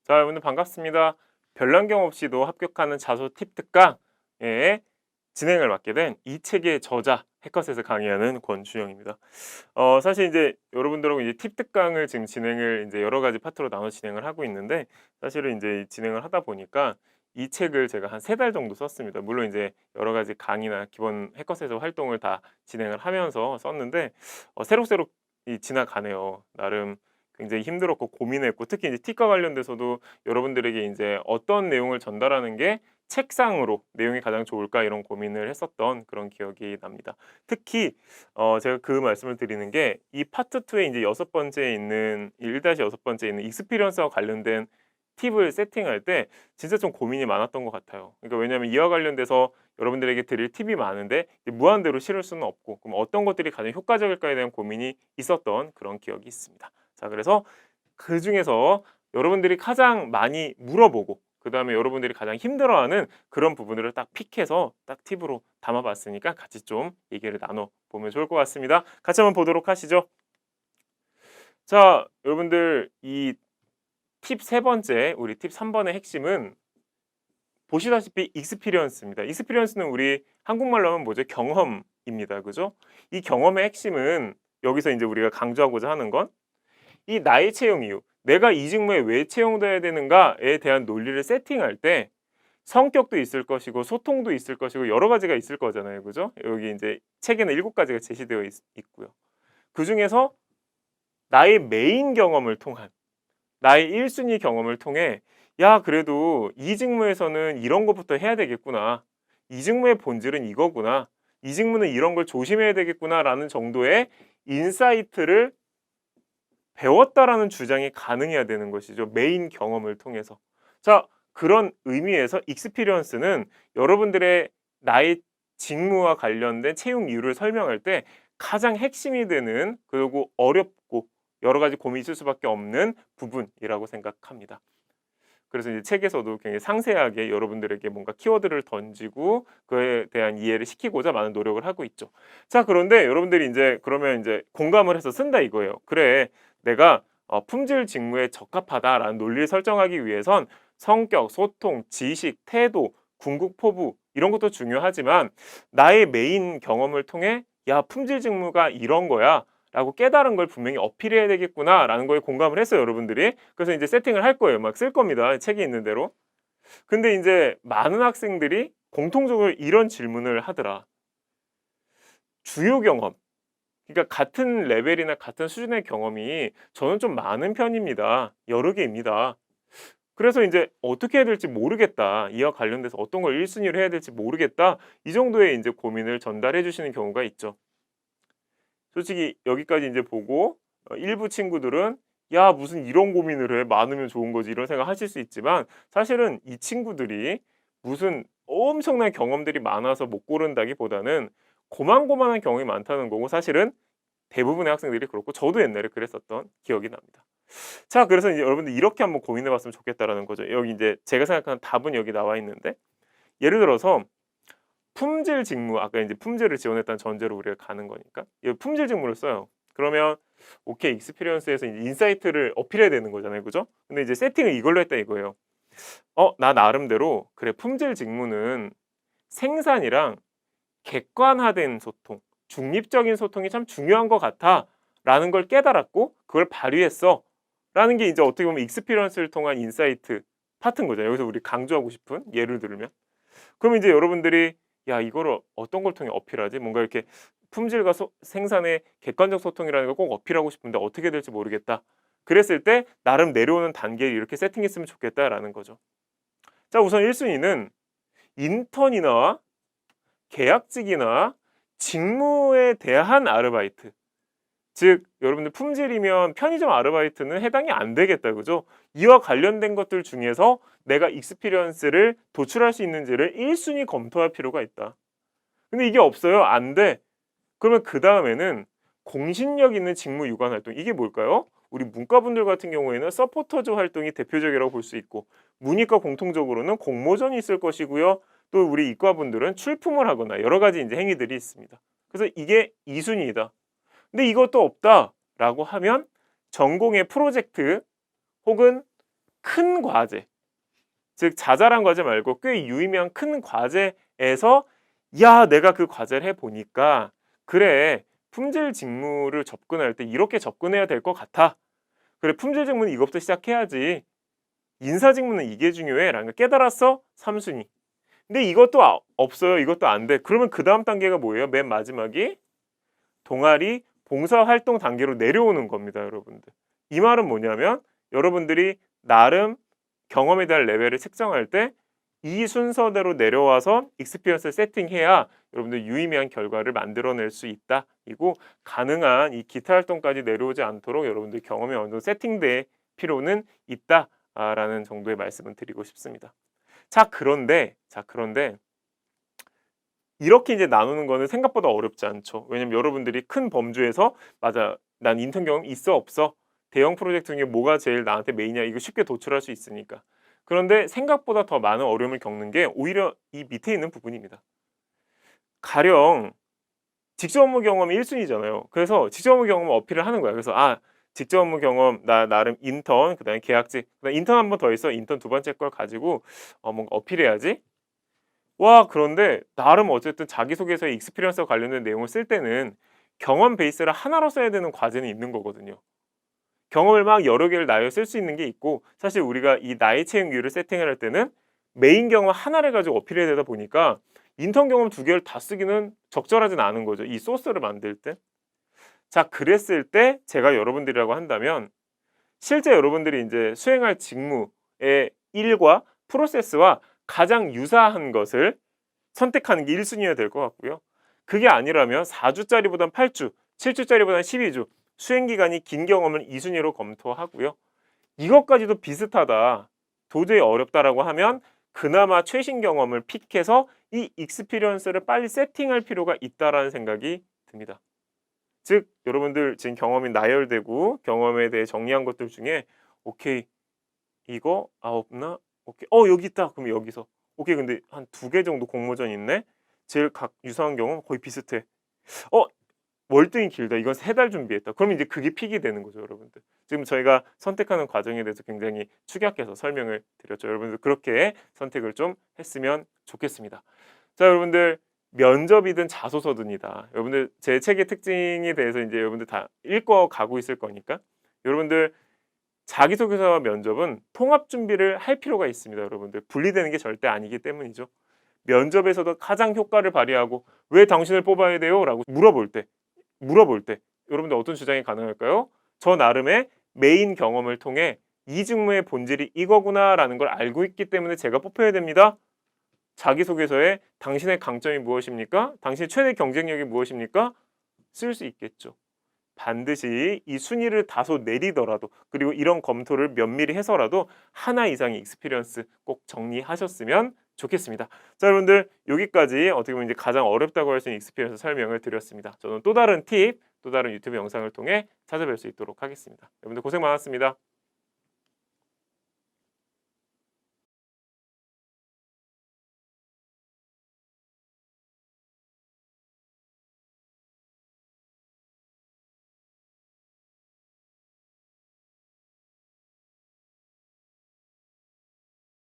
자, 여러분들 반갑습니다. 별난경 없이도 합격하는 자소 팁 특강의 진행을 맡게 된 이 책의 저자 해커셋을 강의하는 권준영입니다. 사실 이제 여러분들하고 이제 팁 특강을 지금 진행을 이제 여러 가지 파트로 나눠 진행을 하고 있는데, 사실은 이제 진행을 하다 보니까 이 책을 제가 한 3달 정도 썼습니다. 물론 이제 여러 가지 강의나 기본 해커셋 활동을 다 진행을 하면서 썼는데, 새록새록 지나가네요. 나름 굉장히 힘들었고 고민했고, 특히 이제 팁과 관련돼서도 여러분들에게 이제 어떤 내용을 전달하는 게 책상으로 내용이 가장 좋을까 이런 고민을 했었던 그런 기억이 납니다. 특히 제가 그 말씀을 드리는 게 이 파트 2에 이제 6번째에 있는 1-6번째에 있는 익스피리언스와 관련된 팁을 세팅할 때 진짜 좀 고민이 많았던 것 같아요. 그러니까 왜냐하면 이와 관련돼서 여러분들에게 드릴 팁이 많은데 무한대로 실을 수는 없고, 그럼 어떤 것들이 가장 효과적일까에 대한 고민이 있었던 그런 기억이 있습니다. 자, 그래서 그중에서 여러분들이 가장 많이 물어보고, 그다음에 여러분들이 가장 힘들어하는 그런 부분들을 딱 픽해서 딱 팁으로 담아봤으니까 같이 좀 얘기를 나눠보면 좋을 것 같습니다. 같이 한번 보도록 하시죠. 자, 여러분들 이 팁 3번째, 우리 팁 3번의 핵심은 보시다시피 익스피리언스입니다. 익스피리언스는 우리 한국말로 하면 뭐죠? 경험입니다. 그죠? 이 경험의 핵심은 여기서 이제 우리가 강조하고자 하는 건 이 나의 채용 이유, 내가 이 직무에 왜 채용돼야 되는가에 대한 논리를 세팅할 때 성격도 있을 것이고 소통도 있을 것이고 여러 가지가 있을 거잖아요. 그죠? 여기 이제 책에는 7가지가 제시되어 있고요. 그중에서 나의 메인 경험을 통한, 나의 1순위 경험을 통해 야, 그래도 이 직무에서는 이런 것부터 해야 되겠구나. 이 직무의 본질은 이거구나. 이 직무는 이런 걸 조심해야 되겠구나라는 정도의 인사이트를 배웠다라는 주장이 가능해야 되는 것이죠. 메인 경험을 통해서. 자, 그런 의미에서 익스피리언스는 여러분들의 나의 직무와 관련된 채용 이유를 설명할 때 가장 핵심이 되는, 그리고 어렵고 여러 가지 고민이 있을 수밖에 없는 부분이라고 생각합니다. 그래서 이제 책에서도 굉장히 상세하게 여러분들에게 뭔가 키워드를 던지고 그에 대한 이해를 시키고자 많은 노력을 하고 있죠. 자, 그런데 여러분들이 이제 그러면 이제 공감을 해서 쓴다 이거예요. 그래, 내가 품질 직무에 적합하다라는 논리를 설정하기 위해선 성격, 소통, 지식, 태도, 궁극 포부 이런 것도 중요하지만 나의 메인 경험을 통해 야, 품질 직무가 이런 거야 라고 깨달은 걸 분명히 어필해야 되겠구나라는 거에 공감을 했어요, 여러분들이. 그래서 이제 세팅을 할 거예요. 막 쓸 겁니다. 책에 있는 대로. 근데 이제 많은 학생들이 공통적으로 이런 질문을 하더라. 주요 경험. 그러니까 같은 레벨이나 같은 수준의 경험이 저는 좀 많은 편입니다. 여러 개입니다. 그래서 이제 어떻게 해야 될지 모르겠다. 이와 관련돼서 어떤 걸 1순위로 해야 될지 모르겠다. 이 정도의 이제 고민을 전달해 주시는 경우가 있죠. 솔직히 여기까지 이제 보고 일부 친구들은 야, 무슨 이런 고민을 해, 많으면 좋은 거지 이런 생각 하실 수 있지만, 사실은 이 친구들이 무슨 엄청난 경험들이 많아서 못 고른다기보다는 고만고만한 경험이 많다는 거고, 사실은 대부분의 학생들이 그렇고 저도 옛날에 그랬었던 기억이 납니다. 자, 그래서 이제 여러분들 이렇게 한번 고민해 봤으면 좋겠다라는 거죠. 여기 이제 제가 생각하는 답은 여기 나와 있는데, 예를 들어서 품질 직무, 아까 이제 품질을 지원했다는 전제로 우리가 가는 거니까 이 품질 직무를 써요. 그러면 오케이, 익스피리언스에서 이제 인사이트를 어필해야 되는 거잖아요. 그죠? 근데 이제 세팅을 이걸로 했다 이거예요. 나 나름대로 그래, 품질 직무는 생산이랑 객관화된 소통, 중립적인 소통이 참 중요한 것 같아 라는 걸 깨달았고 그걸 발휘했어 라는 게 이제 어떻게 보면 익스피리언스를 통한 인사이트 파트인 거죠. 여기서 우리 강조하고 싶은 예를 들면, 그럼 이제 여러분들이 야, 이거를 어떤 걸 통해 어필하지? 뭔가 이렇게 품질과 생산의 객관적 소통이라는 걸 꼭 어필하고 싶은데 어떻게 될지 모르겠다. 그랬을 때 나름 내려오는 단계를 이렇게 세팅했으면 좋겠다라는 거죠. 자, 우선 1순위는 인턴이나 계약직이나 직무에 대한 아르바이트. 즉 여러분들 품질이면 편의점 아르바이트는 해당이 안 되겠다. 그죠? 이와 관련된 것들 중에서 내가 익스피리언스를 도출할 수 있는지를 1순위 검토할 필요가 있다. 근데 이게 없어요. 안 돼. 그러면 그다음에는 공신력 있는 직무 유관 활동. 이게 뭘까요? 우리 문과분들 같은 경우에는 서포터즈 활동이 대표적이라고 볼 수 있고, 문이과 공통적으로는 공모전이 있을 것이고요. 또 우리 이과분들은 출품을 하거나 여러 가지 이제 행위들이 있습니다. 그래서 이게 2순위이다. 근데 이것도 없다라고 하면 전공의 프로젝트 혹은 큰 과제, 즉 자잘한 과제 말고 꽤 유의미한 큰 과제에서 야, 내가 그 과제를 해보니까 그래, 품질 직무를 접근할 때 이렇게 접근해야 될 것 같아. 그래, 품질 직무는 이것부터 시작해야지. 인사 직무는 이게 중요해 라는 걸 깨달았어? 3순위. 근데 이것도 없어요. 이것도 안 돼. 그러면 그 다음 단계가 뭐예요? 맨 마지막이 동아리 봉사활동 단계로 내려오는 겁니다, 여러분들. 이 말은 뭐냐면 여러분들이 나름 경험에 대한 레벨을 측정할 때 이 순서대로 내려와서 익스피리언스를 세팅해야 여러분들 유의미한 결과를 만들어낼 수 있다. 이고 가능한 이 기타 활동까지 내려오지 않도록 여러분들 경험이 어느 정도 세팅될 필요는 있다라는 정도의 말씀을 드리고 싶습니다. 자, 그런데 이렇게 이제 나누는 거는 생각보다 어렵지 않죠. 왜냐면 여러분들이 큰 범주에서 맞아, 난 인턴 경험 있어 없어? 대형 프로젝트 중에 뭐가 제일 나한테 메인이야? 이거 쉽게 도출할 수 있으니까. 그런데 생각보다 더 많은 어려움을 겪는 게 오히려 이 밑에 있는 부분입니다. 가령 직접 업무 경험이 1순위잖아요. 그래서 직접 업무 경험 어필을 하는 거야. 그래서 직접 업무 경험 나 나름 인턴, 그다음에 계약직, 그다음에 인턴 한 번 더 있어. 인턴 두 번째 걸 가지고 뭔가 어필해야지. 와, 그런데 나름 어쨌든 자기소개서에 익스피리언스와 관련된 내용을 쓸 때는 경험 베이스를 하나로 써야 되는 과제는 있는 거거든요. 경험을 막 여러 개를 나열어 쓸 수 있는 게 있고, 사실 우리가 이 나의 채용률을 세팅을 할 때는 메인 경험 하나를 가지고 어필해야 되다 보니까 인턴 경험 두 개를 다 쓰기는 적절하진 않은 거죠. 이 소스를 만들 때. 자, 그랬을 때 제가 여러분들이라고 한다면 실제 여러분들이 이제 수행할 직무의 일과 프로세스와 가장 유사한 것을 선택하는 게 1순위여야 될 것 같고요. 그게 아니라면 4주짜리보단 8주, 7주짜리보단 12주, 수행기간이 긴 경험을 2순위로 검토하고요. 이것까지도 비슷하다, 도저히 어렵다라고 하면 그나마 최신 경험을 픽해서 이 익스피리언스를 빨리 세팅할 필요가 있다라는 생각이 듭니다. 즉 여러분들 지금 경험이 나열되고 경험에 대해 정리한 것들 중에 오케이, 이거 없나? 오케이, 여기 있다. 그럼 여기서 오케이, 근데 한 2개 정도 공모전 있네. 제일 각 유사한 경험 거의 비슷해. 월등히 길다. 이건 3달 준비했다. 그러면 이제 그게 픽이 되는 거죠, 여러분들. 지금 저희가 선택하는 과정에 대해서 굉장히 축약해서 설명을 드렸죠. 여러분들 그렇게 선택을 좀 했으면 좋겠습니다. 자, 여러분들 면접이든 자소서든이다. 여러분들 제 책의 특징에 대해서 이제 여러분들 다 읽고 가고 있을 거니까 여러분들 자기소개서와 면접은 통합 준비를 할 필요가 있습니다. 여러분들 분리되는 게 절대 아니기 때문이죠. 면접에서도 가장 효과를 발휘하고 왜 당신을 뽑아야 돼요? 라고 물어볼 때 여러분들 어떤 주장이 가능할까요? 저 나름의 메인 경험을 통해 이 직무의 본질이 이거구나 라는 걸 알고 있기 때문에 제가 뽑혀야 됩니다. 자기소개서에 당신의 강점이 무엇입니까? 당신의 최대 경쟁력이 무엇입니까? 쓸 수 있겠죠. 반드시 이 순위를 다소 내리더라도, 그리고 이런 검토를 면밀히 해서라도 하나 이상의 익스피리언스 꼭 정리하셨으면 좋겠습니다. 자, 여러분들 여기까지 어떻게 보면 이제 가장 어렵다고 할 수 있는 익스피리언스 설명을 드렸습니다. 저는 또 다른 팁, 또 다른 유튜브 영상을 통해 찾아뵐 수 있도록 하겠습니다. 여러분들 고생 많았습니다.